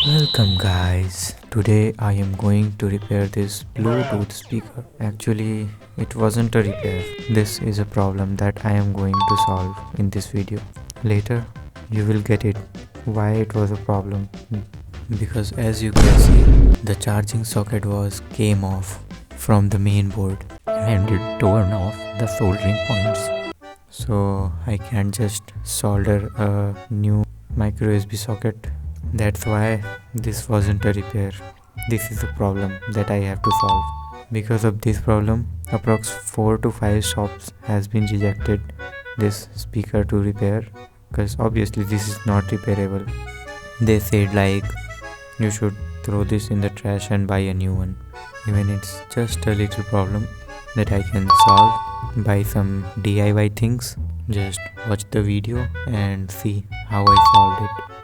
Welcome guys. Today I am going to repair this Bluetooth speaker. Actually, it wasn't a repair. This is a problem that I am going to solve in this video. Later, you will get it why it was a problem. Because as you can see, the charging socket came off from the main board and it torn off the soldering points. So I can't just solder a new micro USB socket. That's why this wasn't a repair. This is a problem that I have to solve. Because of this problem, approx 4 to 5 shops has been rejected this speaker to repair, because obviously this is not repairable. They said like you should throw this in the trash and buy a new one. Even it's just a little problem that I can solve by some DIY things. Just watch the video and see how I solved it.